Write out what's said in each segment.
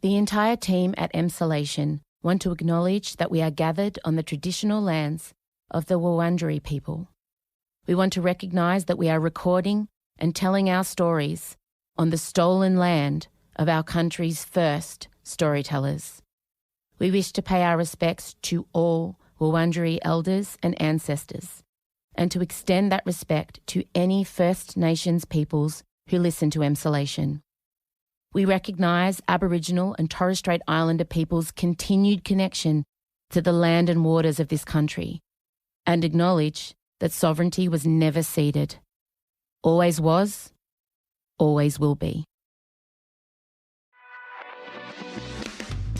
The entire team at Emsolation want to acknowledge that we are gathered on the traditional lands of the Wurundjeri people. We want to recognise that we are recording and telling our stories on the stolen land of our country's first storytellers. We wish to pay our respects to all Wurundjeri elders and ancestors, and to extend that respect to any First Nations peoples who listen to Emsolation. We recognise Aboriginal and Torres Strait Islander peoples' continued connection to the land and waters of this country, and acknowledge that sovereignty was never ceded. Always was, always will be.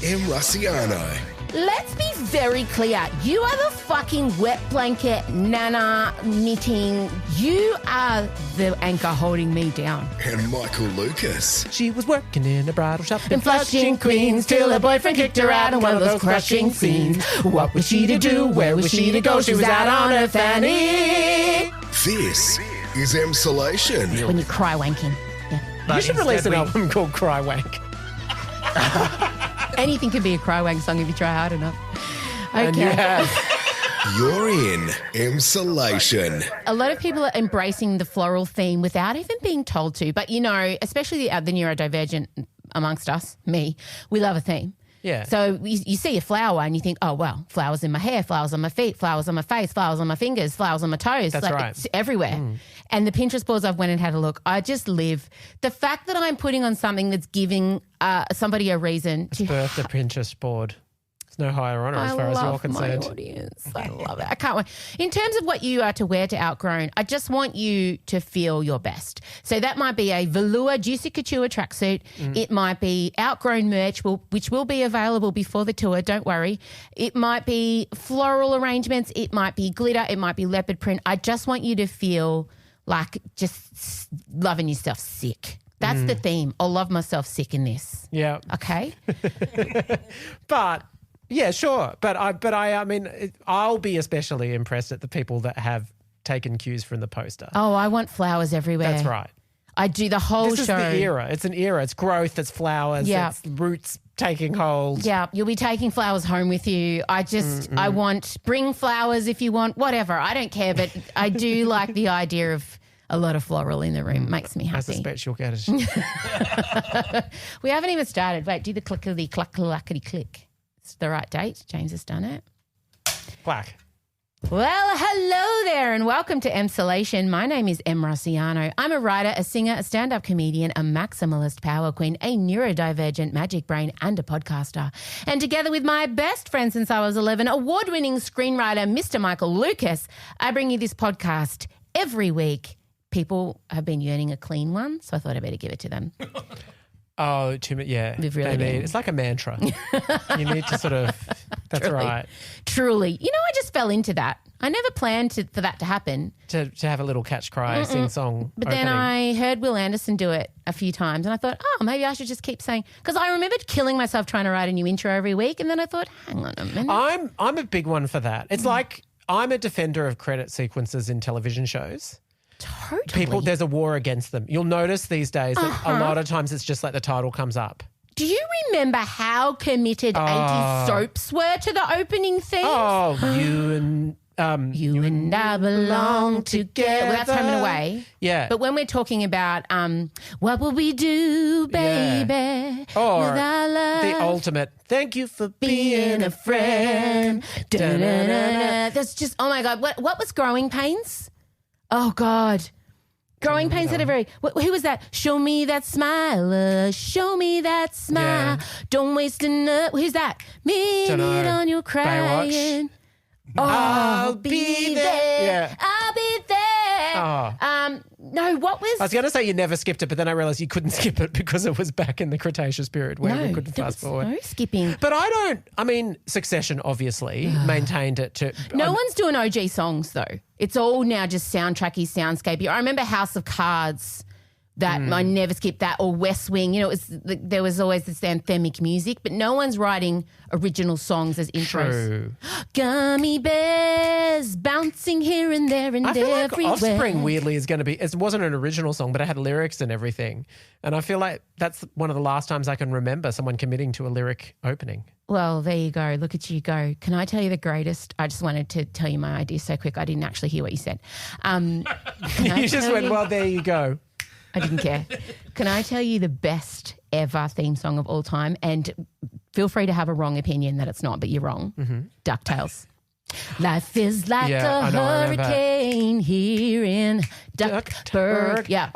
Emrasiano. Let's be very clear. You are the fucking wet blanket, nana, knitting. You are the anchor holding me down. And Michael Lucas. She was working in a bridal shop In Flushing, Queens, till her boyfriend kicked her out in one of those crushing scenes. What was she to do? Where was she to go? She was out on her fanny. This is Emsolation. When you cry wanking. Yeah. You should release an album called Cry Wank. Anything can be a cry wank song if you try hard enough. And you Okay. have. You're in Emsolation. A lot of people are embracing the floral theme without even being told to. But, you know, especially the neurodivergent amongst us, me, we love a theme. Yeah. So you see a flower and you think, oh, well, flowers in my hair, flowers on my feet, flowers on my face, flowers on my fingers, flowers on my toes. That's right. It's everywhere. And the Pinterest boards I've went and had a look, I just live. The fact that I'm putting on something that's giving somebody a reason to Birth the Pinterest board. There's no higher honour as far as you're concerned. my audience. I love it. I can't wait. In terms of what you are to wear to Outgrown, I just want you to feel your best. So that might be a velour Juicy Couture tracksuit. It might be Outgrown merch, which will be available before the tour. Don't worry. It might be floral arrangements. It might be glitter. It might be leopard print. I just want you to feel like just loving yourself sick. That's the theme. I'll love myself sick in this. Yeah. Okay? But yeah, sure. But I mean, I'll be especially impressed at the people that have taken cues from the poster. Oh, I want flowers everywhere. That's right. I do the whole This is show. the era. It's an era. It's growth. It's flowers. Yeah. It's roots taking hold. Yeah, you'll be taking flowers home with you. I want, bring flowers if you want, whatever. I don't care, but I do like the idea of a lot of floral in the room. Makes me I happy. suspect you'll get it. We haven't even started. Wait, do the clickety-clackety-click. It's the right date. James has done it. Black. Well, hello there and welcome to Emsolation. My name is Em Rossiano. I'm a writer, a singer, a stand-up comedian, a maximalist power queen, a neurodivergent magic brain and a podcaster. And together with my best friend since I was 11, award-winning screenwriter Mr. Michael Lucas, I bring you this podcast every week. People have been yearning a clean one, so I thought I'd better give it to them. Oh, yeah. We've really been. It's like a mantra. You need to sort of, that's Truly. right. Truly. You know, I just fell into that. I never planned for that to happen. To have a little catch cry, sing song. But then I heard Will Anderson do it a few times and I thought, oh, maybe I should just keep saying, because I remembered killing myself trying to write a new intro every week. And then I thought, hang on a minute. I'm a big one for that. It's like I'm a defender of credit sequences in television shows. Totally. There's a war against them. You'll notice these days that a lot of times it's just like the title comes up. Do you remember how committed 80s soaps were to the opening theme? Oh, you and I belong together. Well, that's Home and Away. Yeah. But when we're talking about what will we do, baby, Or with our love? the ultimate, thank you for being a friend. Da-da-da-da. That's just, oh my God. What was Growing Pains? Oh God. Growing Pains had a very, who was that? Show me that smile, show me that smile. Yeah. Don't waste another, who's that? Minute on your crying. Baywatch. Oh, I'll be there. Yeah. I'll be there. Oh. No, what was? I was going to say you never skipped it, but then I realised you couldn't skip it because it was back in the Cretaceous period where we couldn't there fast was forward. no skipping. But Succession obviously maintained it to... No one's doing OG songs though. It's all now just soundtracky, soundscapey. I remember House of Cards That I never skipped that, or West Wing. There was always this anthemic music, but no one's writing original songs as intros. True. Gummy bears bouncing here and there and I feel everywhere. like Offspring weirdly is going to be, it wasn't an original song, but it had lyrics and everything. And I feel like that's one of the last times I can remember someone committing to a lyric opening. Well, there you go. Look at you go. Can I tell you the greatest? I just wanted to tell you my idea so quick. I didn't actually hear what you said. You just went, well, there you go. I didn't care. Can I tell you the best ever theme song of all time? And feel free to have a wrong opinion that it's not, but you're wrong. DuckTales. Life is like a hurricane here in Duckburg. Yeah.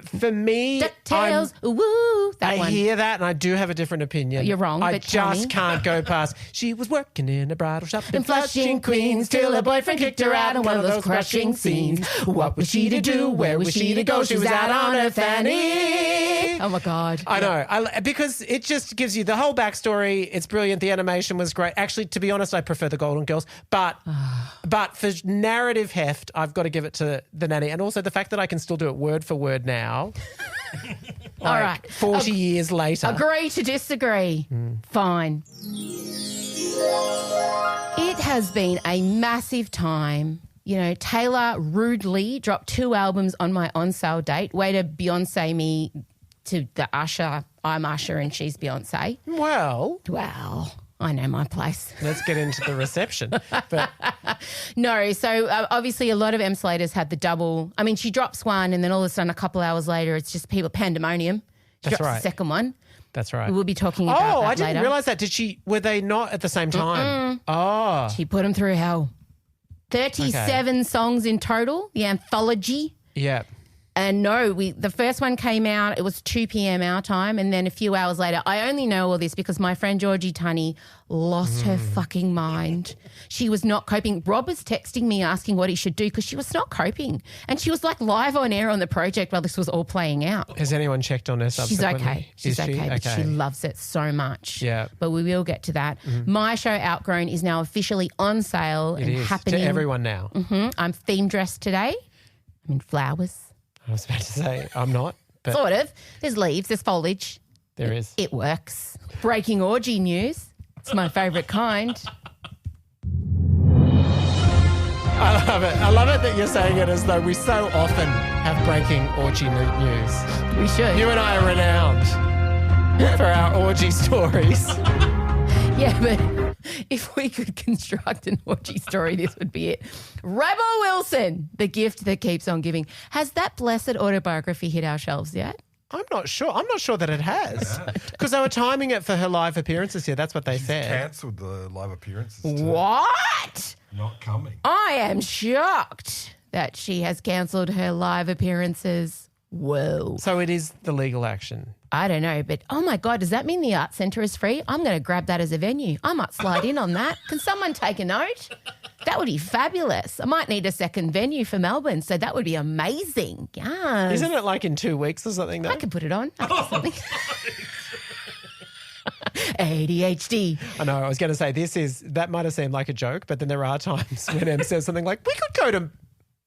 For me, DuckTales. Woo. That I one. hear that and I do have a different opinion. You're wrong, I but tell just me. can't go past. She was working in a bridal shop In Flushing, Queens, till her boyfriend kicked her out in one of those crushing scenes. What was she to do? Where was she to go? She was out on her fanny. Oh, my God. I know. Because it just gives you the whole backstory. It's brilliant. The animation was great. Actually, to be honest, I prefer the Golden Girls. But for narrative heft, I've got to give it to The Nanny. And also the fact that I can still do it word for word now. All right. 40 years later. Agree to disagree. Fine. It has been a massive time. Taylor rudely dropped 2 albums on my on-sale date. Way to Beyonce me to the Usher. I'm Usher and she's Beyonce. Well, I know my place. let's get into the reception. But No, so obviously a lot of Emsolators had the double. I mean, she drops one and then all of a sudden a couple hours later it's just people pandemonium. She That's drops right. the second one. that's right. We'll be talking about that I didn't later. realise that. Were they not at the same time? Oh. She put them through hell. 37 songs in total, the anthology. Yeah. And no, the first one came out, it was 2 p.m. our time, and then a few hours later, I only know all this because my friend Georgie Tunney lost her fucking mind. She was not coping. Rob was texting me asking what he should do because she was not coping. And she was like live on air on the project while this was all playing out. Has anyone checked on her subsequently? She's okay. She's Is she? okay, but she loves it so much. Yeah. But we will get to that. My show, Outgrown, is now officially on sale It and is. happening. To everyone now. I'm theme dressed today. I'm in flowers. I was about to say I'm not, but Sort of. There's leaves, there's foliage. there is. It works. Breaking orgy news. It's my favourite kind. I love it. I love it that you're saying it as though we so often have breaking orgy news. We should. You and I are renowned for our orgy stories. Yeah, but if we could construct an orgy story, this would be it. Rebel Wilson, the gift that keeps on giving. Has that blessed autobiography hit our shelves yet? I'm not sure. I'm not sure that it has. Because they were timing it for her live appearances here. That's what they said. Cancelled the live appearances too. What? Not coming. I am shocked that she has cancelled her live appearances. Whoa. So it is the legal action. I don't know, but oh my God, does that mean the Arts Centre is free? I'm going to grab that as a venue. I might slide in on that. Can someone take a note? That would be fabulous. I might need a second venue for Melbourne, so that would be amazing. Yes. Isn't it like in 2 weeks or something though? I could put it on. I could do something. ADHD. I know. I was going to say that might have seemed like a joke, but then there are times when Em says something like, we could go to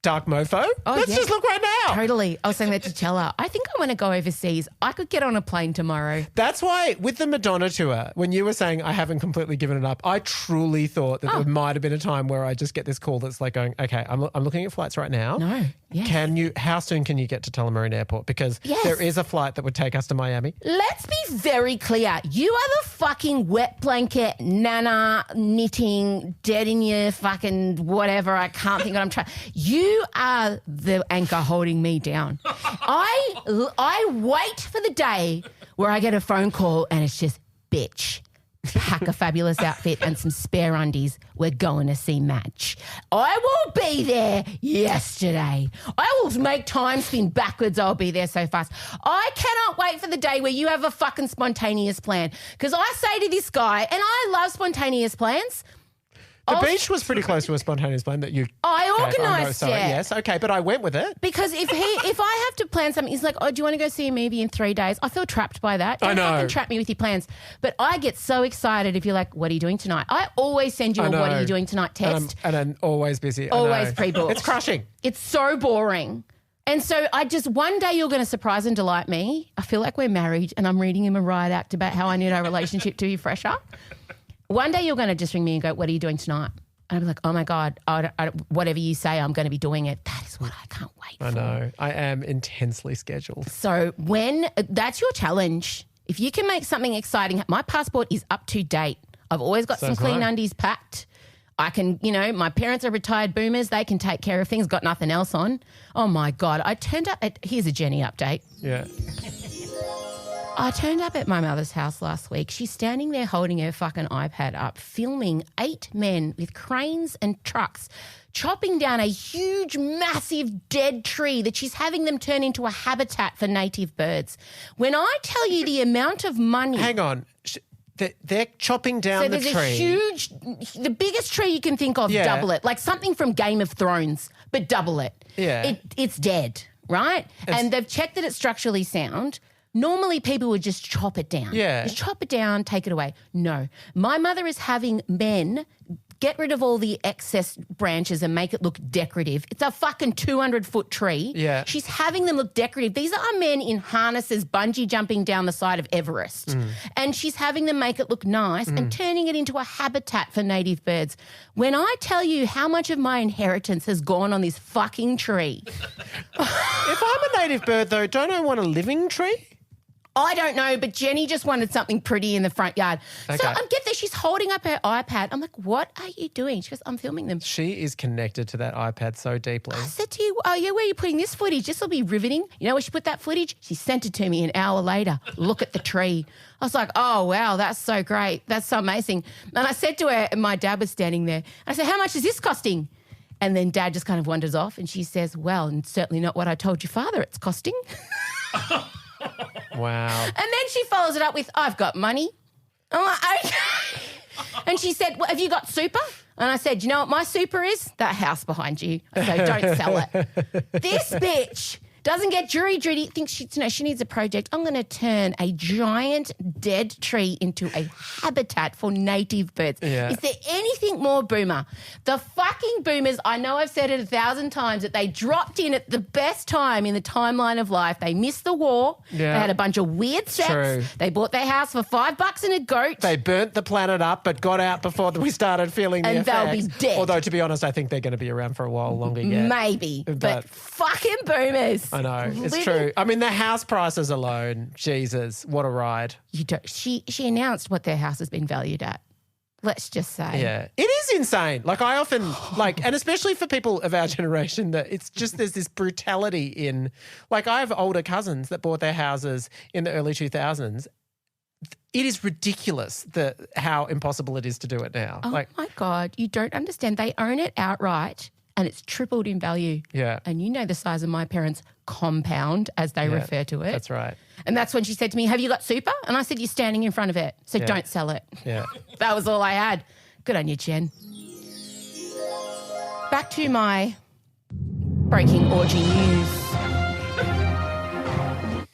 Dark Mofo. Let's just look right now. Totally. I was saying that to Chella. I think I want to go overseas. I could get on a plane tomorrow. That's why with the Madonna tour, when you were saying I haven't completely given it up, I truly thought that there might have been a time where I just get this call that's like going, okay, I'm looking at flights right now. No. Yes. How soon can you get to Tullamarine Airport? Because there is a flight that would take us to Miami. Let's be very clear. You are the fucking wet blanket, nana, knitting, dead in your fucking whatever. I can't think what I'm trying. You are the anchor holding me down. I wait for the day where I get a phone call and it's just, bitch, pack a fabulous outfit and some spare undies. We're going to see Madge. I will be there yesterday. I will make time spin backwards. I'll be there so fast. I cannot wait for the day where you have a fucking spontaneous plan. Because I say to this guy, and I love spontaneous plans. The beach was pretty close to a spontaneous plan that you... I organised it. Yes, okay, but I went with it. Because if I have to plan something, he's like, oh, do you want to go see a movie in 3 days? I feel trapped by that. Don't fucking trap me with your plans. But I get so excited if you're like, what are you doing tonight? I always send you a what are you doing tonight text. And I'm always busy. Always pre-booked. It's crushing. It's so boring. And so one day you're going to surprise and delight me. I feel like we're married and I'm reading him a riot act about how I need our relationship to be fresher. One day you're going to just ring me and go, what are you doing tonight? And I'll be like, oh, my God, whatever you say, I'm going to be doing it. That is what I can't wait for. I know. I am intensely scheduled. So that's your challenge. If you can make something exciting, my passport is up to date. I've always got some clean undies packed. I can, my parents are retired boomers. They can take care of things, got nothing else on. Oh, my God. Here's a Jenni update. Yeah. I turned up at my mother's house last week. She's standing there holding her fucking iPad up, filming 8 men with cranes and trucks chopping down a huge, massive dead tree that she's having them turn into a habitat for native birds. When I tell you the amount of money... Hang on. They're chopping down the tree. So there's the biggest tree you can think of, double it. Like something from Game of Thrones, but double it. Yeah. It's dead, right? And they've checked that it's structurally sound. Normally people would just chop it down. Yeah. Just chop it down, take it away. No. My mother is having men get rid of all the excess branches and make it look decorative. It's a fucking 200-foot tree. Yeah. She's having them look decorative. These are men in harnesses bungee jumping down the side of Everest. And she's having them make it look nice and turning it into a habitat for native birds. When I tell you how much of my inheritance has gone on this fucking tree. If I'm a native bird, though, don't I want a living tree? I don't know, but Jenni just wanted something pretty in the front yard. Okay. So I'm get there, she's holding up her iPad. I'm like, what are you doing? She goes, I'm filming them. She is connected to that iPad so deeply. I said to you, oh, yeah, where are you putting this footage? This will be riveting. You know where she put that footage? She sent it to me an hour later. Look at the tree. I was like, oh, wow, that's so great. That's so amazing. And I said to her, and my dad was standing there, I said, how much is this costing? And then Dad just kind of wanders off and she says, well, and certainly not what I told your father it's costing. Wow. And then she follows it up with, I've got money. I'm like, okay. And she said, well, have you got super? And I said, you know what my super is? That house behind you. So don't sell it. This bitch doesn't get jury duty, thinks she needs a project. I'm going to turn a giant dead tree into a habitat for native birds. Yeah. Is there anything more boomer? The fucking boomers, I know I've said it 1,000 times, that they dropped in at the best time in the timeline of life. They missed the war. Yeah. They had a bunch of weird sex. True. They bought their house for $5 and a goat. They burnt the planet up but got out before we started feeling the And effects. they'll be dead. Although, to be honest, I think they're going to be around for a while longer yet. Maybe. But fucking boomers. I know. It's Living- true. I mean, the house prices alone, Jesus, what a ride. She announced what their house has been valued at. Let's just say. Yeah. It is insane. Like, I often, and especially for people of our generation, that it's just there's this brutality in, like, I have older cousins that bought their houses in the early 2000s. It is ridiculous how impossible it is to do it now. Oh, my God. You don't understand. They own it outright and it's tripled in value. Yeah. And you know the size of my parents' compound, as they refer to it. That's right. And that's when she said to me, have you got super? And I said, you're standing in front of it, so don't sell it. Yeah. That was all I had. Good on you, Jen. Back to my breaking orgy news.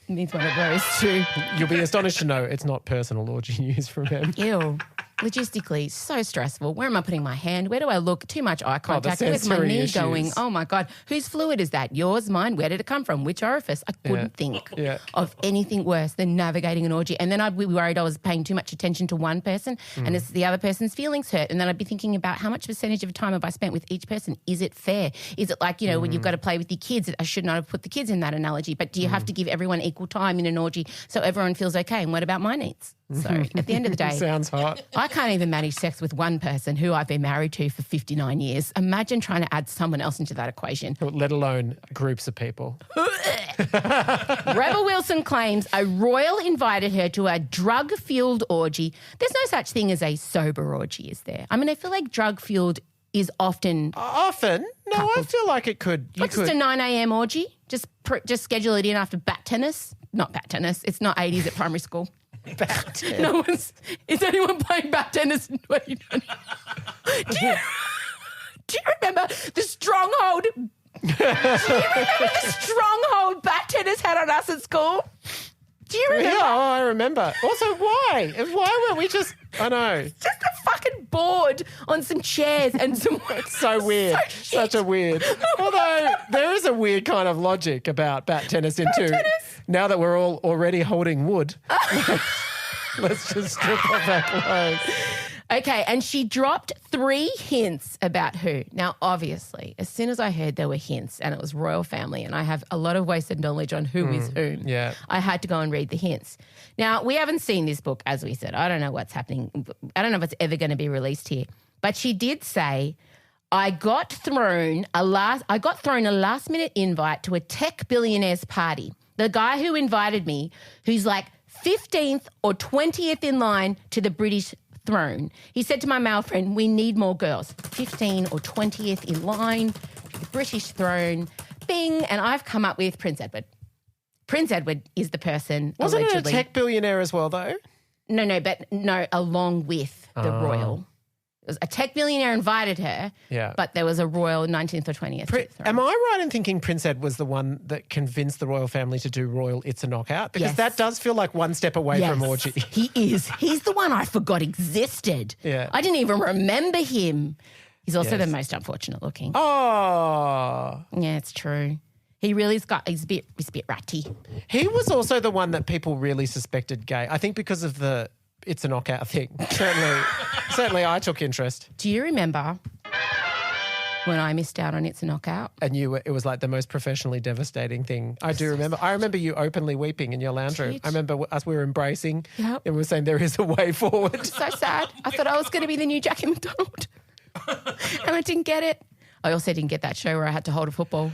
Needs one of those too. You'll be astonished to know it's not personal orgy news from him. Ew. Logistically, so stressful. Where am I putting my hand? Where do I look? Too much eye contact. Where's my knee going? Oh, my God. Whose fluid is that? Yours, mine? Where did it come from? Which orifice? I couldn't think of anything worse than navigating an orgy. And then I'd be worried I was paying too much attention to one person and it's the other person's feelings hurt. And then I'd be thinking about how much percentage of time have I spent with each person? Is it fair? Is it like, when you've got to play with your kids? I should not have put the kids in that analogy. But do you have to give everyone equal time in an orgy so everyone feels okay? And what about my needs? So at the end of the day, Sounds hot. I can't even manage sex with one person who I've been married to for 59 years. Imagine trying to add someone else into that equation. Let alone groups of people. Rebel Wilson claims a royal invited her to a drug-fueled orgy. There's no such thing as a sober orgy, is there? I mean, I feel like drug-fueled is often... Often? No, I feel like it could. Just a 9 a.m. orgy? Just schedule it in after bat tennis? Not bat tennis. It's not 80s at primary school. Bat tennis. Is anyone playing bat tennis in 2020? Do you remember the stronghold? Do you remember the stronghold bat tennis had on us at school? Do you remember? Yeah, I remember. Also, why? Why weren't we just... I know. Just a fucking board on some chairs and some. So weird. Such a weird. Although there is a weird kind of logic about bat tennis now that we're all already holding wood. Let's just strip off our clothes. Okay, and she dropped 3 hints about who. Now, obviously, as soon as I heard there were hints and it was royal family and I have a lot of wasted knowledge on who is whom, I had to go and read the hints. Now, we haven't seen this book, as we said. I don't know what's happening. I don't know if it's ever going to be released here. But she did say, I got thrown a last-minute invite to a tech billionaire's party. The guy who invited me, who's like 15th or 20th in line to the British throne. He said to my male friend, we need more girls. 15 or 20th in line to the British throne. Bing. And I've come up with Prince Edward. Prince Edward is the person Wasn't allegedly. it a tech billionaire as well, though? No, along with the royal. It was a tech billionaire invited her, but there was a royal 19th or 20th. Am I right in thinking Prince Ed was the one that convinced the royal family to do royal It's a Knockout? Because that does feel like one step away from Orgy. He is. He's the one I forgot existed. Yeah. I didn't even remember him. He's also the most unfortunate looking. Oh. Yeah, it's true. He really's he's a bit ratty. He was also the one that people really suspected gay. I think because of the It's a Knockout thing. Certainly I took interest. Do you remember when I missed out on It's a Knockout? And it was like the most professionally devastating thing. I do remember. I remember you openly weeping in your lounge room. I remember we were embracing and we were saying there is a way forward. So sad. I thought I was going to be the new Jackie McDonald and I didn't get it. I also didn't get that show where I had to hold a football.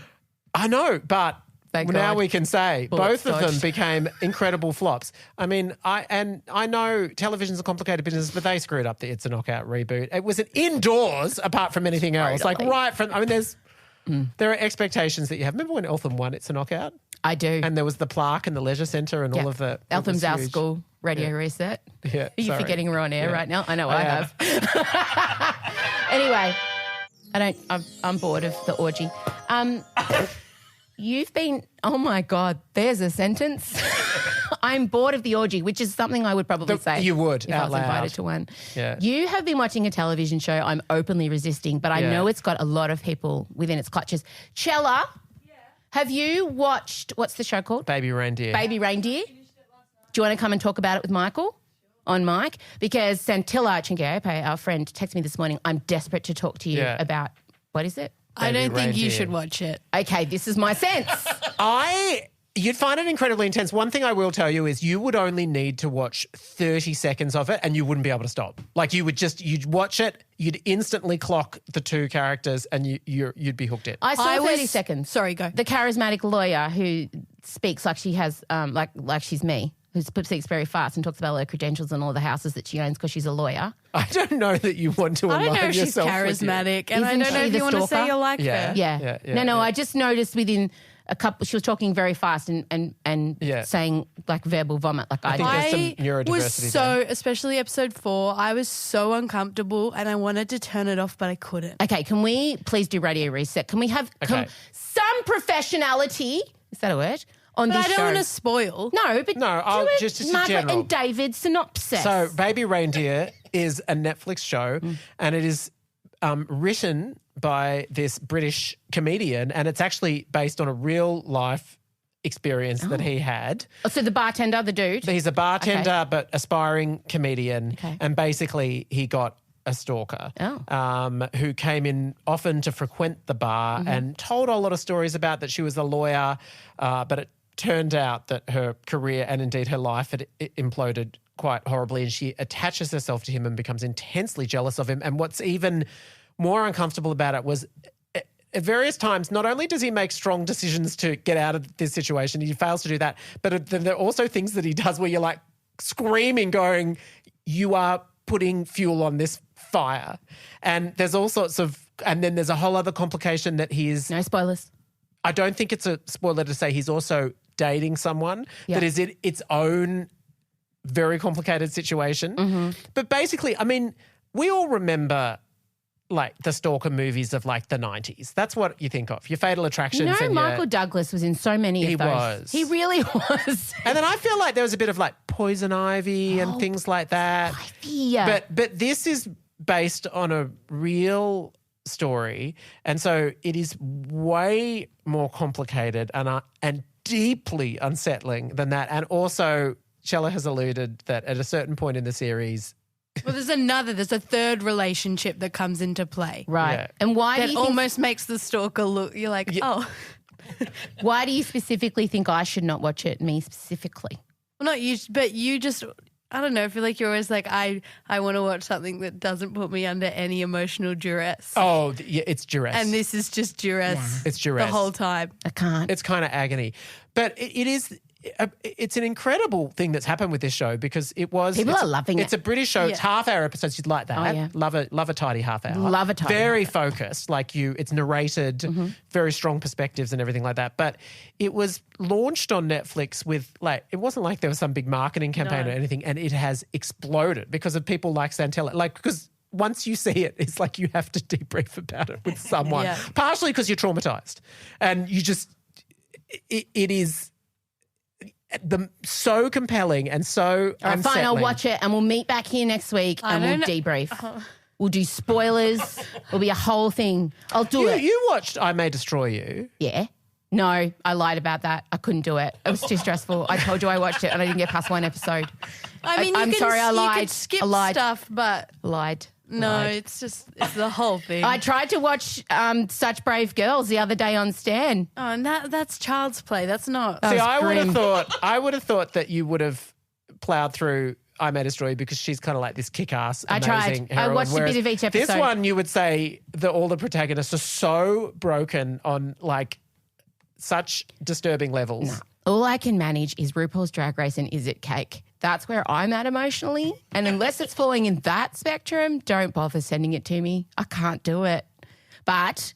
I know, but Thank now God. we can say Bullets both of them dodged. became incredible flops. I mean, I know television's a complicated business, but they screwed up the It's a Knockout reboot. It was an indoors apart from anything else. Totally. Like right from, I mean, there are expectations that you have. Remember when Eltham won It's a Knockout? I do. And there was the plaque and the leisure centre and all of the. Eltham's our huge. school radio reset. Yeah, Are you sorry. forgetting we're on air right now? I know I I have. Anyway, I'm bored of the orgy. You've been, oh my God, there's a sentence. I'm bored of the orgy, which is something I would probably say. You would, if out I was loud. invited to one. Yeah. You have been watching a television show I'm openly resisting, but I know it's got a lot of people within its clutches. Chella, have you watched, what's the show called? Baby Reindeer. Baby Reindeer. Do you want to come and talk about it with Michael on mic? Because Santilla Chingayope, our friend, texted me this morning, I'm desperate to talk to you about, what is it? I don't think Reindeer. you should watch it. Okay, this is my sense. You'd find it incredibly intense. One thing I will tell you is you would only need to watch 30 seconds of it and you wouldn't be able to stop. Like you'd watch it, you'd instantly clock the two characters and you'd be hooked in. I saw 30 seconds. Sorry, go. The charismatic lawyer who speaks like she has, like she's me, who speaks very fast and talks about all her credentials and all the houses that she owns because she's a lawyer. I don't know that you want to I align don't know if she's yourself with you. charismatic, and I Isn't don't know she if the you want to say stalker? you like Yeah. her. Yeah. Yeah, No, yeah. I just noticed within a couple, she was talking very fast and saying like verbal vomit like I think did. there's some I neurodiversity was so, especially episode 4, I was so uncomfortable and I wanted to turn it off, but I couldn't. Okay, can we please do radio reset? Can we have some professionality? Is that a word? On But this I don't show? want to spoil. No, but No, I'll do it, just in Margaret general. and David synopsis. So Baby Reindeer is a Netflix show and it is written by this British comedian and it's actually based on a real life experience that he had. So the bartender, the dude. He's a bartender but aspiring comedian Okay. and basically he got a stalker who came in often to frequent the bar and told a lot of stories about that she was a lawyer but it turned out that her career and indeed her life had imploded quite horribly and she attaches herself to him and becomes intensely jealous of him. And what's even more uncomfortable about it was at various times, not only does he make strong decisions to get out of this situation, he fails to do that, but there are also things that he does where you're like screaming going, you are putting fuel on this fire. And there's all sorts of, and then there's a whole other complication that he's, No spoilers. I don't think it's a spoiler to say he's also dating someone that is in its own very complicated situation. But basically, I mean, we all remember like the stalker movies of like the 90s. That's what you think of. Your Fatal Attractions. You know, and Michael Douglas was in so many of He those. was. He really was. And then I feel like there was a bit of like Poison Ivy and things like that. Yeah. But this is based on a real story, and so it is way more complicated and deeply unsettling than that. And also, Chella has alluded that at a certain point in the series, Well, there's a third relationship that comes into play. Right. Yeah. And why That do you think, almost makes the stalker look, you're like, oh. why do you specifically think I should not watch it, me specifically? Well, not you, but you just, I don't know, I feel like you're always like, I want to watch something that doesn't put me under any emotional duress. oh, yeah, it's duress. And this is just duress. It's duress. The whole time. I can't. It's kind of agony. But it's an incredible thing that's happened with this show because People are loving it. It's a British show. It's Yeah. half-hour episodes. You'd like that. Oh, yeah. Love a tidy half-hour. Love a tidy Very focused. It's narrated, very strong perspectives and everything like that. But it was launched on Netflix with it wasn't like there was some big marketing campaign or anything, and it has exploded because of people like Santella. Because once you see it, it's like you have to debrief about it with someone. Yeah. Partially because you're traumatized. And you just it is so compelling and so All right, fine, unsettling. I'll watch it and we'll meet back here next week and we'll debrief. We'll do spoilers. It'll be a whole thing. I'll do it. You watched I May Destroy You. Yeah. No, I lied about that. I couldn't do it. It was too stressful. I told you I watched it and I didn't get past one episode. I mean, I'm sorry, I you lied. could skip I lied. stuff, but Lied. no, Lied. it's the whole thing. I tried to watch Such Brave Girls the other day on Stan. Oh, and that's child's play. That's not. That See, was I would grim. have thought that you would have plowed through I May Destroy You because she's kind of like this kick-ass, I amazing tried. I heroine, watched a whereas bit of each This episode. one, you would say that all the protagonists are so broken on such disturbing levels. All I can manage is RuPaul's Drag Race and Is It Cake. That's where I'm at emotionally. And unless it's falling in that spectrum, don't bother sending it to me. I can't do it. But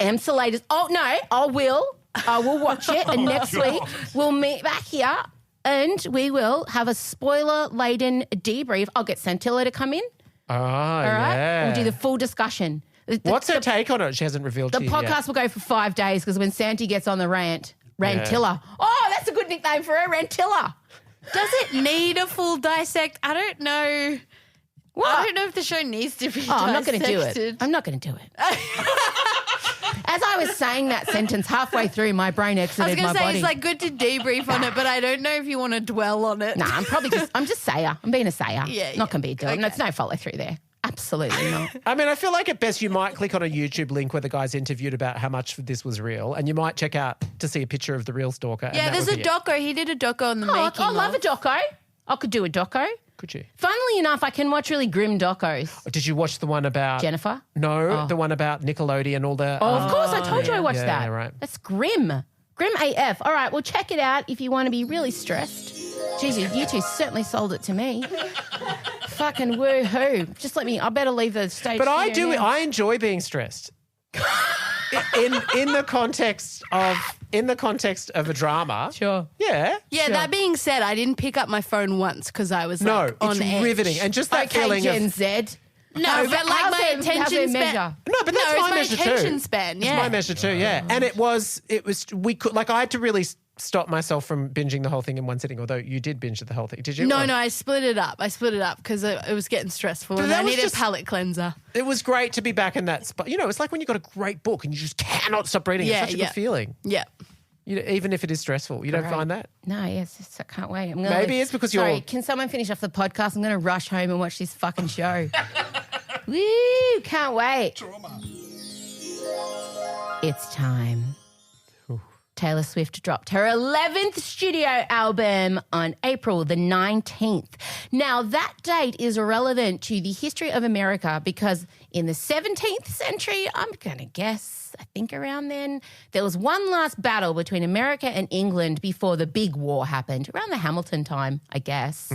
Emsolators, I will watch it. And next week we'll meet back here and we will have a spoiler-laden debrief. I'll get Santilla to come in. Oh, All right? yeah. We'll do the full discussion. What's her take on it? She hasn't revealed The to you yet. podcast will go for 5 days because when Santi gets on the Rantilla. Oh, that's a good nickname for her, Rantilla. Does it need a full dissect? I don't know. What? I don't know if the show needs to be Oh, I'm not going to do it. dissected. I'm not going to do it. As I was saying that sentence halfway through, my brain I was exited going my to say body. it's like good to debrief on it, but I don't know if you want to dwell on it. Nah, I'm just sayer. I'm being a sayer. Yeah, Not going to be a doer. okay. There's no follow through there. Absolutely not. I mean, I feel like at best you might click on a YouTube link where the guy's interviewed about how much this was real, and you might check out to see a picture of the real stalker. and Yeah, that there's would a be it. doco. He did a doco on the Oh, making I love a of. doco. I could do a doco. Could you? Funnily enough, I can watch really grim docos. Did you watch the one about Jennifer? No, the one about Nickelodeon, all the. Oh, of course. I told you I watched Yeah, that. yeah, right. That's grim. Grim AF. All right, well, check it out if you want to be really stressed. Geez, you two certainly sold it to me. Fucking woo-hoo. Just I better leave the stage. But I studio do. now. I enjoy being stressed. in the context of a drama. Sure. Yeah. Yeah, that being said, I didn't pick up my phone once because I was No, like on it's edge. riveting, and just that Okay, feeling Gen of. Z. No, How's but it- like how's my it- how's attention it span. measure? No, but that's it's my my measure too. attention span. It's Yeah. my measure too. Yeah, and it was we could I had to really stop myself from binging the whole thing in one sitting. Although you did binge the whole thing, did you? No, Or- I split it up. because it was getting stressful But and that I was needed just- a palate cleanser. It was great to be back in that spot. You know, it's like when you got a great book and you just cannot stop reading. Yeah, It's such a yeah. good feeling. Yeah. Even if it is stressful, you don't Right. find that. No, yes, I can't wait. I'm gonna Maybe it's because Sorry, you're- can someone finish off the podcast? I'm going to rush home and watch this fucking show. Woo! Can't wait. It's time. Taylor Swift dropped her 11th studio album on April the 19th. Now, that date is relevant to the history of America because in the 17th century, I'm going to guess, I think around then, there was one last battle between America and England before the big war happened, around the Hamilton time, I guess.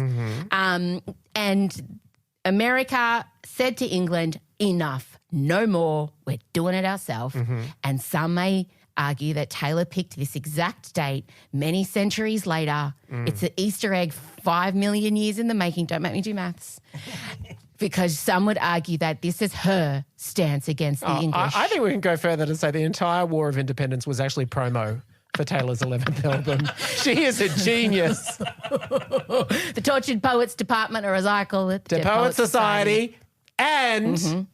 And America said to England, enough, no more, we're doing it ourselves. And some may argue that Taylor picked this exact date many centuries later. It's an Easter egg 5 million years in the making. Don't make me do maths. Because some would argue that this is her stance against the English. I think we can go further to say the entire War of Independence was actually promo for Taylor's 11th album. She is a genius. The Tortured Poets Department, or as I call it, The Poet Society. And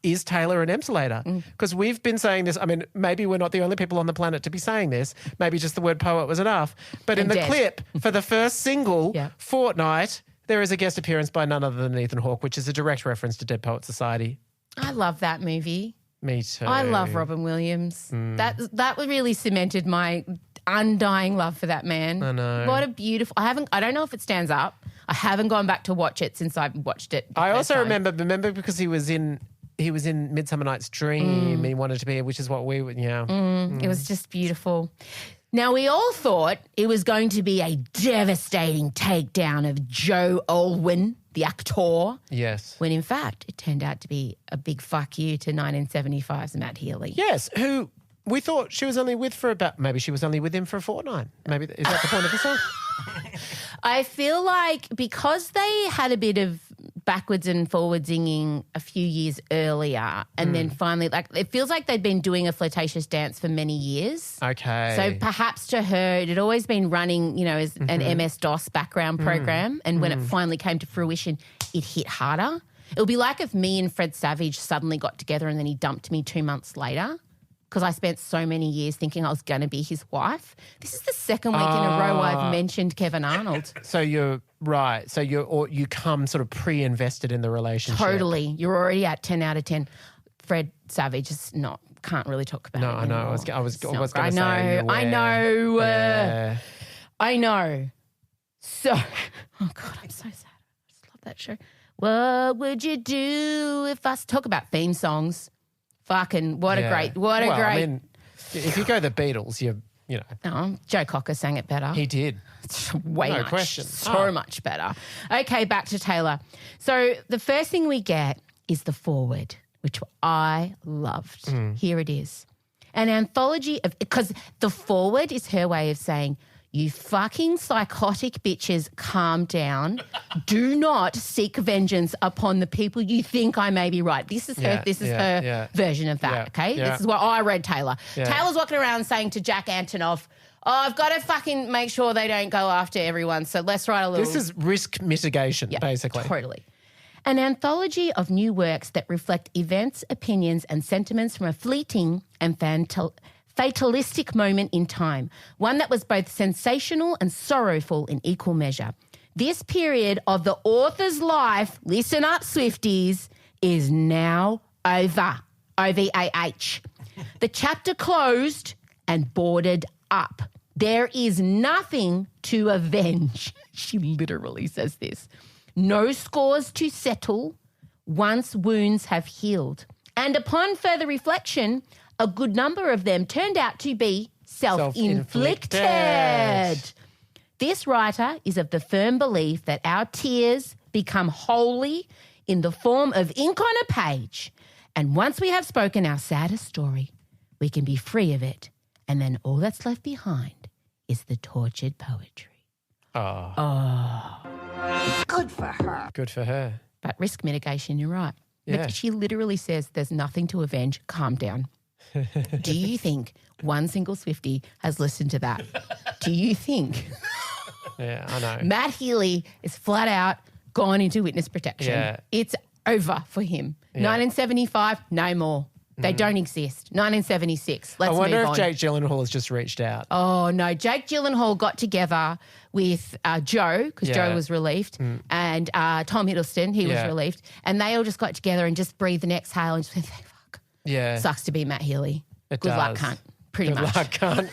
is Taylor an Emsolator? Because we've been saying this. I mean, maybe we're not the only people on the planet to be saying this. Maybe just the word poet was enough. But in the clip for the first single, Fortnight, there is a guest appearance by none other than Ethan Hawke, which is a direct reference to Dead Poets Society. I love that movie. Me too. I love Robin Williams. That really cemented my undying love for that man. I know. What a beautiful. I don't know if it stands up. I haven't gone back to watch it since I've watched it. I also remember because he was in Midsummer Night's Dream and he wanted to be, which is what we would, It was just beautiful. Now, we all thought it was going to be a devastating takedown of Joe Alwyn, the actor. Yes. When in fact, it turned out to be a big fuck you to 1975's Matt Healy. Yes, who we thought she was only with maybe she was only with him for a fortnight. Maybe, is that the point of the song? I feel like because they had a bit of backwards and forward singing a few years earlier and then finally, like, it feels like they'd been doing a flirtatious dance for many years. Okay. So perhaps to her, it had always been running, as an MS-DOS background program, and when it finally came to fruition, it hit harder. It would be like if me and Fred Savage suddenly got together and then he dumped me 2 months later, because I spent so many years thinking I was going to be his wife. This is the second week in a row I've mentioned Kevin Arnold. So you're right. So you come sort of pre-invested in the relationship. Totally. You're already at 10 out of 10. Fred Savage is can't really talk about it I know. anymore. I was going to say. I know. Yeah. I know. So, oh God, I'm so sad. I just love that show. What would you do if us talk about theme songs? Fucking what a great. I mean, if you go the Beatles, you know. Oh, Joe Cocker sang it better. He did. Way No much. question. So much better. Okay, back to Taylor. So the first thing we get is the foreword, which I loved. Here it is. An anthology of, because the foreword is her way of saying, you fucking psychotic bitches, calm down. Do not seek vengeance upon the people you think I may be right. This is her version of that, okay? Yeah. This is what I read Taylor. Yeah. Taylor's walking around saying to Jack Antonoff, I've got to fucking make sure they don't go after everyone, so let's write a little... This is risk mitigation, basically. Totally. An anthology of new works that reflect events, opinions and sentiments from a fleeting and fatalistic moment in time, one that was both sensational and sorrowful in equal measure. This period of the author's life, listen up, Swifties, is now over. OVAH. The chapter closed and boarded up. There is nothing to avenge. She literally says this. No scores to settle once wounds have healed. And upon further reflection, a good number of them turned out to be self-inflicted. This writer is of the firm belief that our tears become holy in the form of ink on a page. And once we have spoken our saddest story, we can be free of it. And then all that's left behind is the tortured poetry. Good for her. Good for her. But risk mitigation, you're right. Yeah. But she literally says there's nothing to avenge. Calm down. Do you think one single Swiftie has listened to that? Do you think Yeah, I know. Matt Healy is flat out gone into witness protection? Yeah. It's over for him. 1975, no more. They don't exist. 1976, let's I wonder move if on. Jake Gyllenhaal has just reached out. Oh, no. Jake Gyllenhaal got together with Joe, because Joe was relieved, and Tom Hiddleston, he was Yeah. relieved. And they all just got together and just breathed an exhale and just went, fuck. Yeah. Sucks to be Matt Healy. It Good luck, does. cunt. Pretty Good much. luck, cunt.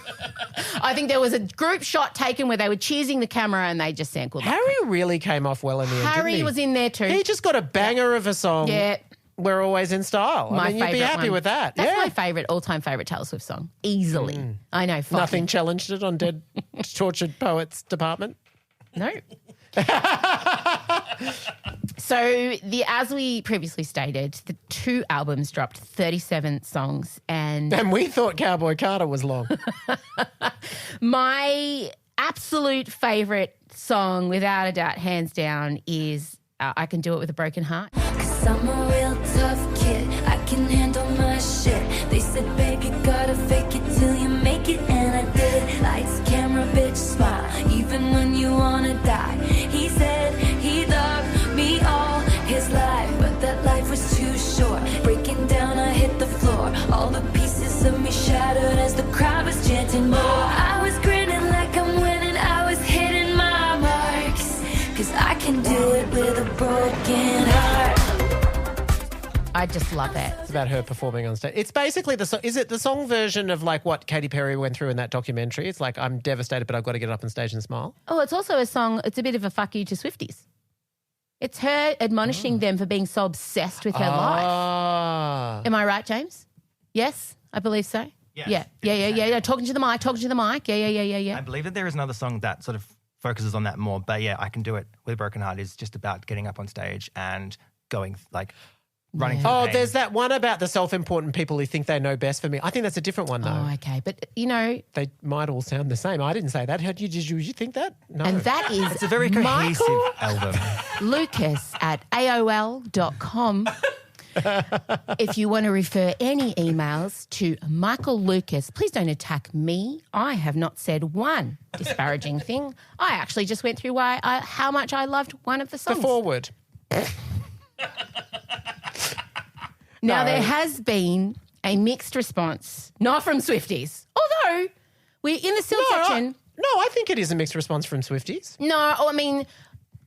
I think there was a group shot taken where they were cheersing the camera and they just sang good luck. Harry really came off well in the end, Harry didn't he? was in there too. He just got a banger of a song. Yeah. We're always in style. My I mean, you'd be favourite happy one. with that. That's yeah. my favourite, all-time favourite Taylor Swift song. Easily. I know. Fuck Nothing me. challenged it on Dead Tortured Poets Department. No. So, as we previously stated, the 2 albums dropped 37 songs, and And we thought Cowboy Carter was long. my absolute favourite song, without a doubt, hands down, is I Can Do It With a Broken Heart. 'Cause I'm a real tough kid. I can handle my shit. They said, babe, you gotta fake it till you make it. And I did. Lights, camera, bitch, smile. Even when you wanna die. He said he loved me all his life. But that shattered as the crowd was chanting more. I was grinning like I'm winning, I was hitting my marks. Cause I can do it with a broken heart. I just love it. It's about her performing on stage. It's basically is it the song version of like what Katy Perry went through in that documentary? It's like, I'm devastated, but I've got to get up on stage and smile. Oh, it's also a song, it's a bit of a fuck you to Swifties. It's her admonishing them for being so obsessed with her life. Am I right, James? Yes, I believe so. Yes. Yeah. Talking to the mic. Yeah. I believe that there is another song that sort of focuses on that more. But yeah, I Can Do It with a Broken Heart is just about getting up on stage and going like running through Oh, pain. there's that one about the self-important people who think they know best for me. I think that's a different one, though. Oh, okay. But, you know, They might all sound the same. I didn't say that. Did you think that? No. and that is It's a very cohesive album. Lucas at AOL.com. If you want to refer any emails to Michael Lucas, please don't attack me. I have not said one disparaging thing. I actually just went through how much I loved one of the The songs. forward. Now, No. there has been a mixed response, not from Swifties, although we're in the Silt section. I think it is a mixed response from Swifties. No, I mean,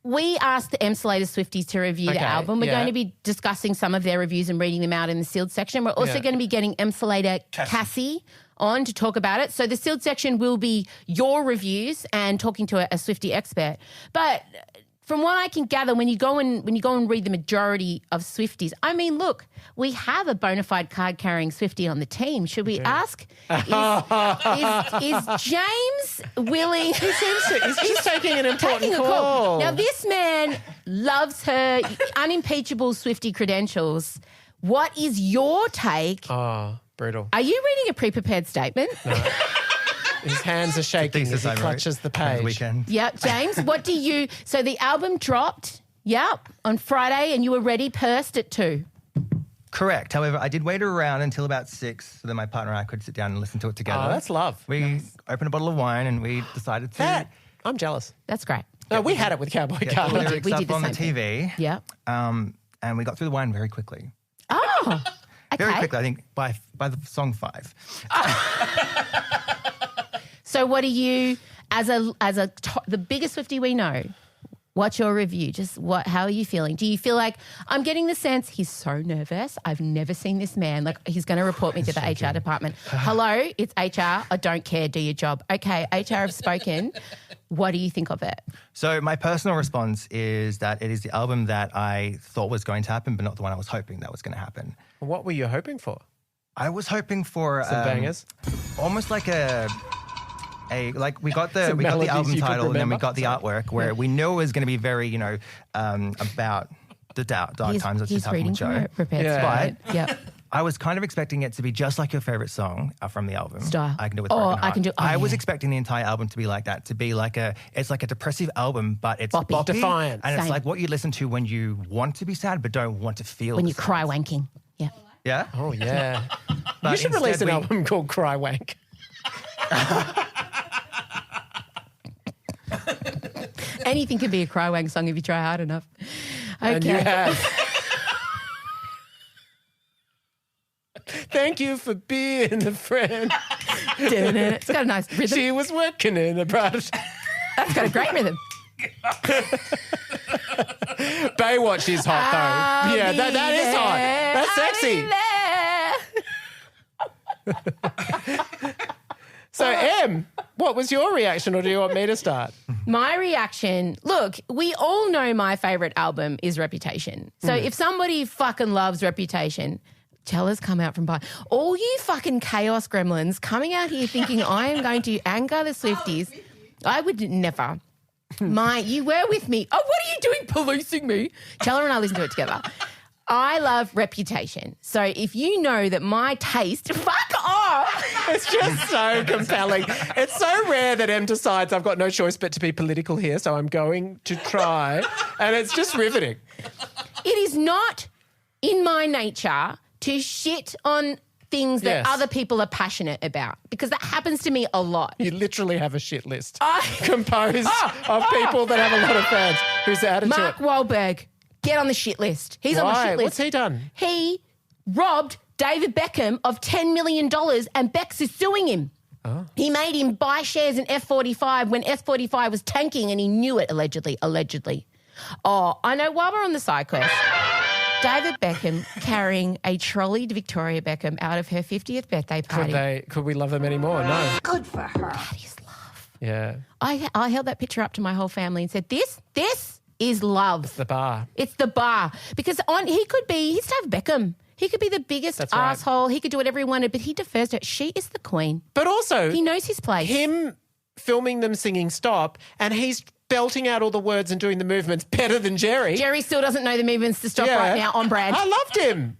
we asked the Emsolator Swifties to review the Okay, album. We're yeah. going to be discussing some of their reviews and reading them out in the sealed section. We're also going to be getting Emsolator Kassy on to talk about it. So the sealed section will be your reviews and talking to a Swiftie expert. But from what I can gather, when you go and read the majority of Swifties, I mean, look, we have a bona fide card-carrying Swiftie on the team. Should we ask? Is James willing? He's just taking an important Taking a call. Now, this man loves her unimpeachable Swiftie credentials. What is your take? Oh, brutal. Are you reading a pre-prepared statement? His hands are shaking as he clutches the over page. the weekend. Yep, James, what do you... So the album dropped, on Friday, and you were ready, pursed at 2. Correct. However, I did wait around until about 6 so that my partner and I could sit down and listen to it together. Oh, that's love. We opened a bottle of wine and we decided to I'm jealous. That's great. No, we had it with Cowboy get the Carter. lyrics we up did the on the same TV. Yeah. And we got through the wine very quickly. Oh, okay. Very quickly, I think, by the song 5. So what are you, the biggest Swiftie we know, what's your review? How are you feeling? Do you feel like, I'm getting the sense he's so nervous. I've never seen this man. Like, he's going to report me to the HR department. Hello, it's HR. I don't care. Do your job. Okay, HR have spoken. What do you think of it? So my personal response is that it is the album that I thought was going to happen, but not the one I was hoping that was going to happen. What were you hoping for? I was hoping for Some bangers? almost like we got the Some melodies album you could title and then we remember? got the artwork where we knew it was going to be very, about the dark times of He's reading show. from a prepared Yeah. slide. Yep. I was kind of expecting it to be just like your favorite song from the album. Style. I Can Do It with Oh, Broken I Heart. Can Do- oh, I was yeah. expecting the entire album to be like that, to be like it's like a depressive album, but it's Boppy. boppy. Defiant. And it's Same. like what you listen to when you want to be sad but don't want to feel When the you cry sadness. wanking. Yeah. Yeah? Oh, yeah. But You should release instead an we- album called Cry Wank. Anything can be a cry wank song if you try hard enough. Okay. And you have. Thank you for being a friend. It's got a nice rhythm. She was working in a brush. That's got a great rhythm. Baywatch is hot, though. I'll Yeah, be that is hot. That's I'll sexy. be there. So, Em, what was your reaction, or do you want me to start? My reaction, look, we all know my favourite album is Reputation. So if somebody fucking loves Reputation, Chella's come out from behind. All you fucking chaos gremlins coming out here thinking I am going to anger the Swifties, I would never. You were with me. Oh, what are you doing policing me? Chella and I listened to it together. I love Reputation. So if you know that my taste, fuck off. It's just so compelling. It's so rare that Em decides I've got no choice but to be political here, so I'm going to try. And it's just riveting. It is not in my nature to shit on things that Yes. other people are passionate about, because that happens to me a lot. You literally have a shit list composed of people that have a lot of fans who's added Mark to it. Wahlberg, get on the shit list. He's on the Why? shit list. What's he done? He robbed David Beckham of $10 million and Bex is suing him. Oh. He made him buy shares in F45 when F45 was tanking and he knew it, allegedly. Oh, I know, while we're on the side quest, David Beckham carrying a trolley to Victoria Beckham out of her 50th birthday party. Could we love them anymore? No. Good for her. That is love. Yeah. I held that picture up to my whole family and said, this is love. It's the bar. It's the bar. Because he's David Beckham. He could be the biggest asshole. Right. He could do whatever he wanted, but he defers to it. She is the queen. But also, he knows his place. Him filming them singing Stop, and he's belting out all the words and doing the movements better than Jerry. Jerry still doesn't know the movements to Stop right now on brand. I loved him.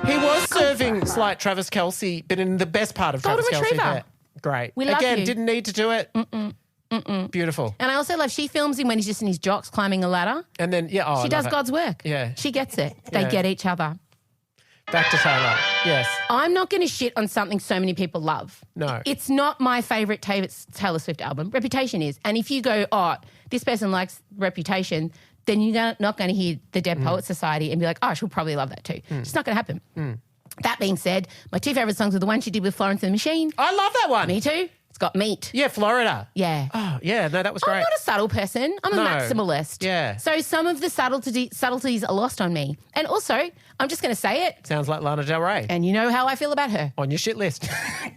He was serving slight Travis Kelce, but in the best part of Travis Kelce. Great. We love you. Didn't need to do it. Beautiful. And I also love she films him when he's just in his jocks climbing a ladder. And then, she does God's work. Yeah. She gets it. They get each other. Back to Taylor. Yes. I'm not going to shit on something so many people love. No. It's not my favourite Taylor Swift album. Reputation is. And if you go, this person likes Reputation, then you're not going to hear the Dead Poets Society and be like, she'll probably love that too. It's not going to happen. That being said, my two favourite songs were the one she did with Florence and the Machine. I love that one. Me too. It's got meat. Yeah, Florida. Yeah. Oh, yeah. No, that was great. I'm not a subtle person. I'm a maximalist. Yeah. So some of the subtleties are lost on me. And also, I'm just going to say it. Sounds like Lana Del Rey. And you know how I feel about her. On your shit list.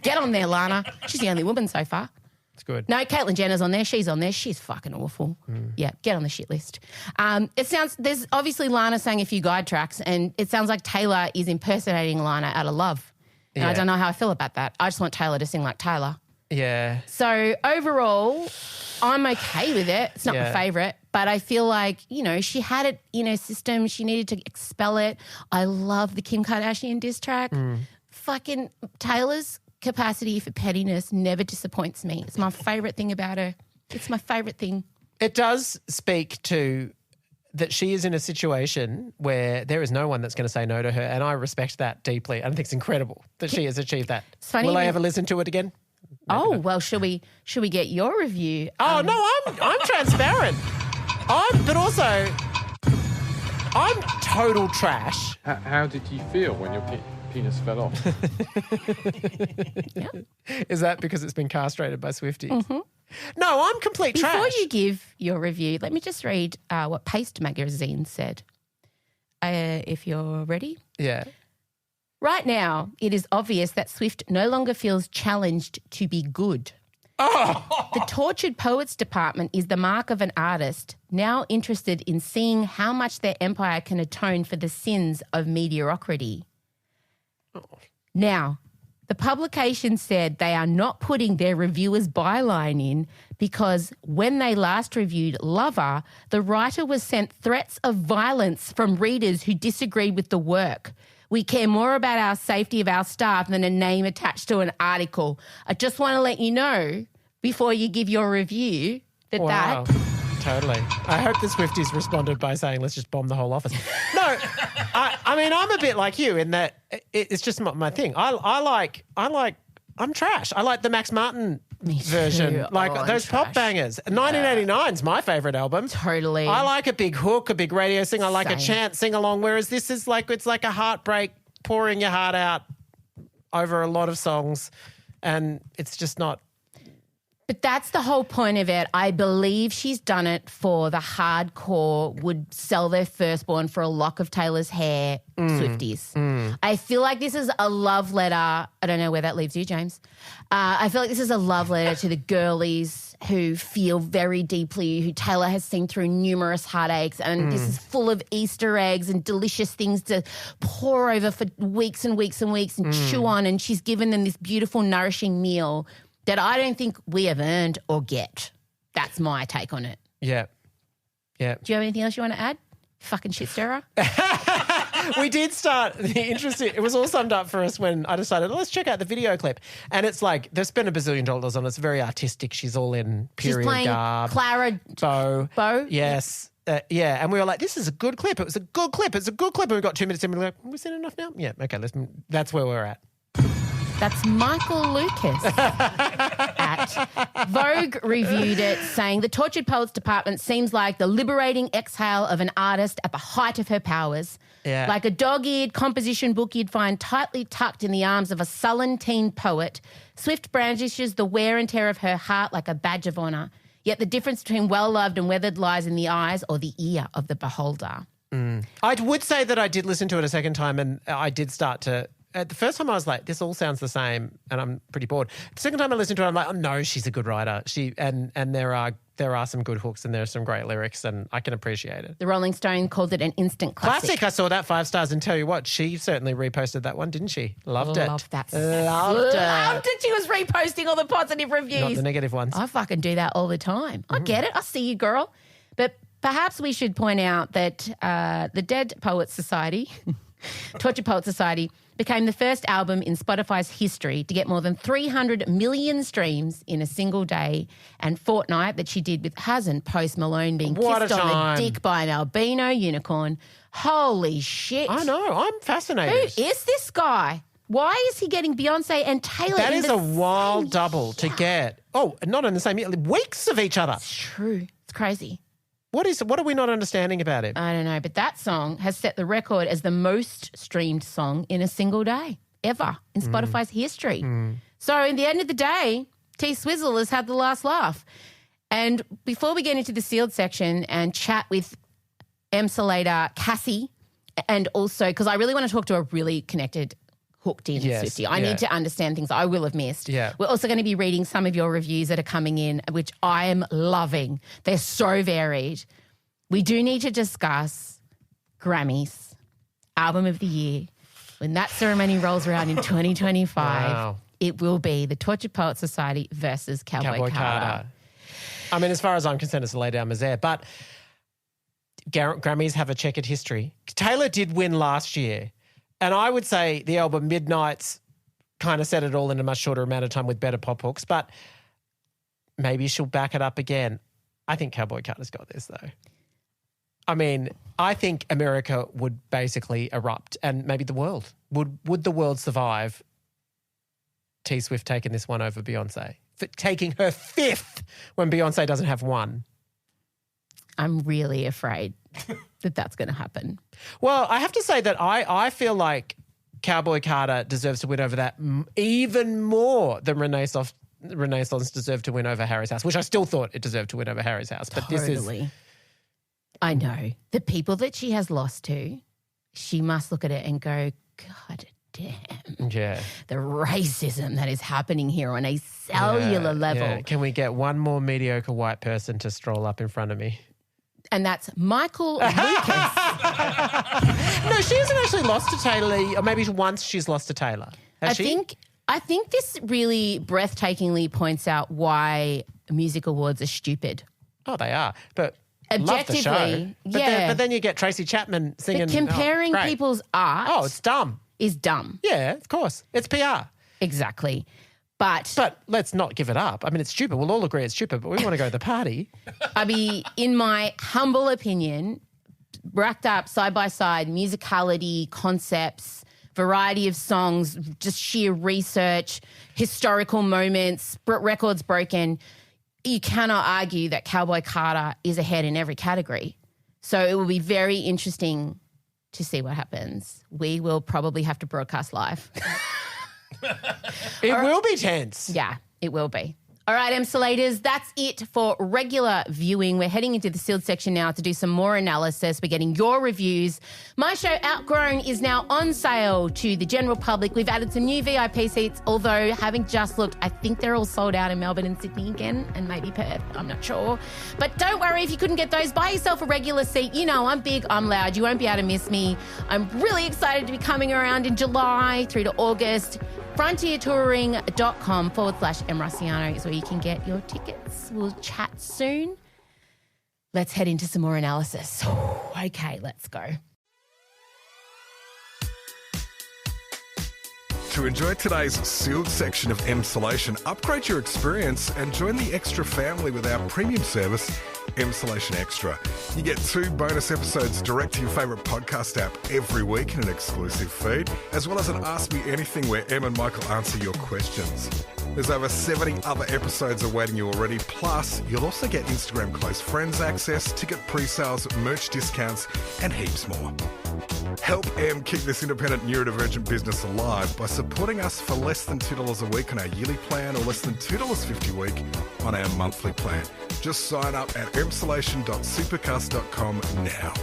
Get on there, Lana. She's the only woman so far. It's good. No, Caitlyn Jenner's on there. She's on there. She's fucking awful. Yeah, get on the shit list. There's obviously Lana sang a few guide tracks, and it sounds like Taylor is impersonating Lana out of love. And I don't know how I feel about that. I just want Taylor to sing like Taylor. Yeah. So overall, I'm okay with it. It's not my favourite, but I feel like, she had it in her system. She needed to expel it. I love the Kim Kardashian diss track. Fucking Taylor's capacity for pettiness never disappoints me. It's my favourite thing about her. It's my favourite thing. It does speak to that she is in a situation where there is no one that's going to say no to her, and I respect that deeply. I think it's incredible that she has achieved that. Will I ever listen to it again? Maybe not. Well, should we get your review? Oh no, I'm transparent. But also I'm total trash. How did you feel when your penis fell off? Is that because it's been castrated by Swifties? No, I'm complete trash. Before you give your review, let me just read what Paste magazine said. If you're ready. Yeah. Right now, it is obvious that Swift no longer feels challenged to be good. The Tortured Poets Department is the mark of an artist now interested in seeing how much their empire can atone for the sins of mediocrity. Now, the publication said they are not putting their reviewer's byline in because when they last reviewed Lover, the writer was sent threats of violence from readers who disagreed with the work. We care more about our safety of our staff than a name attached to an article. I just want to let you know before you give your review that wow. Totally. I hope the Swifties responded by saying, let's just bomb the whole office. No, I mean, I'm a bit like you in that it's just not my thing. I'm trash. I like the Max Martin version. Like those pop bangers. 1989's my favourite album. Totally. I like a big hook, a big radio sing. I like a chant sing along, whereas this is like, it's like a heartbreak, pouring your heart out over a lot of songs, and it's just not. But that's the whole point of it. I believe she's done it for the hardcore, would sell their firstborn for a lock of Taylor's hair Swifties. I feel like this is a love letter. I don't know where that leaves you, James. I feel like this is a love letter to the girlies who feel very deeply, who Taylor has seen through numerous heartaches, and this is full of Easter eggs and delicious things to pour over for weeks and weeks and weeks and chew on, and she's given them this beautiful, nourishing meal that I don't think we have earned or get. That's my take on it. Yeah. Yeah. Do you have anything else you want to add? Fucking shit stirrer. We did start the interesting. It was all summed up for us when I decided, let's check out the video clip. And it's like, they've spent $1 billion on it. It's very artistic. She's all in period She's playing garb. Clara Bow. Yes. Yeah. And we were like, this is a good clip. It was a good clip. It's a good clip. And we got 2 minutes in and we were like, have we seen enough now? Yeah. Okay. That's where we're at. That's Michael Lucas at Vogue reviewed it, saying the Tortured Poets department seems like the liberating exhale of an artist at the height of her powers. Yeah. Like a dog-eared composition book you'd find tightly tucked in the arms of a sullen teen poet, Swift brandishes the wear and tear of her heart like a badge of honour. Yet the difference between well-loved and weathered lies in the eyes or the ear of the beholder. I would say that I did listen to it a second time and I did start to... the first time I was like, this all sounds the same and I'm pretty bored. The second time I listened to it, I'm like, oh no, she's a good writer. And there are some good hooks and there are some great lyrics and I can appreciate it. The Rolling Stone called it an instant classic. I saw that 5 stars and tell you what, she certainly reposted that one, didn't she? Loved it. Loved that. Loved it. She was reposting all the positive reviews. Not the negative ones. I fucking do that all the time. I get it. I see you, girl. But perhaps we should point out that the Dead Poets Society, Tortured Poets Society, became the first album in Spotify's history to get more than 300 million streams in a single day and fortnight that she did with Hazen Post Malone being kissed on the dick by an albino unicorn. Holy shit. I know. I'm fascinated. Who is this guy? Why is he getting Beyonce and Taylor That in is the a wild same double year? to get. Oh, not in the same year. Weeks of each other. It's true. It's crazy. What are we not understanding about it? I don't know, but that song has set the record as the most streamed song in a single day ever in Spotify's history. So in the end of the day, T-Swizzle has had the last laugh. And before we get into the sealed section and chat with Emsolator Kassy, and also because I really want to talk to a really connected, hooked in Swiftie. I need to understand things I will have missed. Yeah. We're also going to be reading some of your reviews that are coming in, which I am loving. They're so varied. We do need to discuss Grammys, Album of the Year. When that ceremony rolls around in 2025, it will be the Tortured Poets Society versus Cowboy Carter. I mean, as far as I'm concerned, it's a lay down misère. But Grammys have a checkered history. Taylor did win last year. And I would say the album Midnights kind of set it all in a much shorter amount of time with better pop hooks, but maybe she'll back it up again. I think Cowboy Carter's got this, though. I mean, I think America would basically erupt and maybe the world. Would the world survive T-Swift taking this one over Beyonce? Taking her 5th when Beyonce doesn't have one? I'm really afraid that that's going to happen. Well, I have to say that I feel like Cowboy Carter deserves to win over that even more than Renaissance deserved to win over Harry's House, which I still thought it deserved to win over Harry's House. But Totally. This is... I know. The people that she has lost to, she must look at it and go, God damn. Yeah. The racism that is happening here on a cellular level. Yeah. Can we get one more mediocre white person to stroll up in front of me? And that's Michael Lucas. No, she hasn't actually lost to Taylor, or maybe once she's lost to Taylor. Has she? I think this really breathtakingly points out why music awards are stupid. Oh, they are. But objectively, love the show. But then you get Tracy Chapman singing. But comparing people's art it's dumb. Is dumb. Yeah, of course. It's PR. Exactly. But let's not give it up. I mean, it's stupid. We'll all agree it's stupid, but we want to go to the party. I mean, in my humble opinion, racked up side by side, musicality, concepts, variety of songs, just sheer research, historical moments, records broken, you cannot argue that Cowboy Carter is ahead in every category. So it will be very interesting to see what happens. We will probably have to broadcast live. It will be tense. Yeah, it will be. All right, Emsolators, that's it for regular viewing. We're heading into the sealed section now to do some more analysis. We're getting your reviews. My show, Outgrown, is now on sale to the general public. We've added some new VIP seats, although having just looked, I think they're all sold out in Melbourne and Sydney again, and maybe Perth. I'm not sure. But don't worry if you couldn't get those. Buy yourself a regular seat. You know, I'm big, I'm loud. You won't be able to miss me. I'm really excited to be coming around in July through to August. frontiertouring.com/Emrosiano is where you can get your tickets. We'll chat soon. Let's head into some more analysis. Okay, let's go. To enjoy today's sealed section of Emsolation, upgrade your experience and join the Extra family with our premium service, Emsolation Extra. You get 2 bonus episodes direct to your favourite podcast app every week in an exclusive feed, as well as an Ask Me Anything where Em and Michael answer your questions. There's over 70 other episodes awaiting you already. Plus, you'll also get Instagram close friends access, ticket pre-sales, merch discounts, and heaps more. Help Em keep this independent neurodivergent business alive by supporting us for less than $2 a week on our yearly plan or less than $2.50 a week on our monthly plan. Just sign up at emsolation.supercast.com now.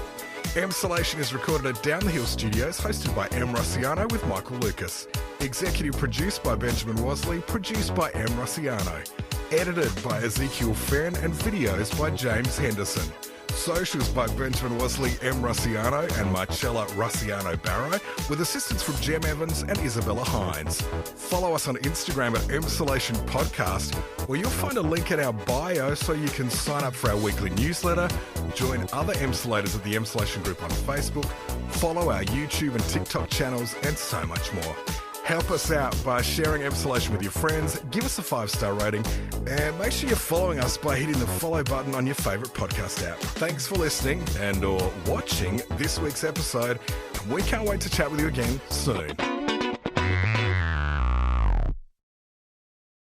Emsolation is recorded at Down the Hill Studios, hosted by Em Rossiano with Michael Lucas. Executive produced by Benjamin Wasley, produced by Em Rossiano. Edited by Ezekiel Fenn and videos by James Henderson. Socials by Benjamin Wasley, Em Rossiano and Chella Rossiano Barrow, with assistance from Jem Evans and Isabella Hines. Follow us on Instagram at Emsolation Podcast, where you'll find a link in our bio so you can sign up for our weekly newsletter, join other Emsolators at the Emsolation Group on Facebook, follow our YouTube and TikTok channels, and so much more. Help us out by sharing Emsolation with your friends, give us a 5-star rating, and make sure you're following us by hitting the follow button on your favourite podcast app. Thanks for listening and or watching this week's episode, and we can't wait to chat with you again soon.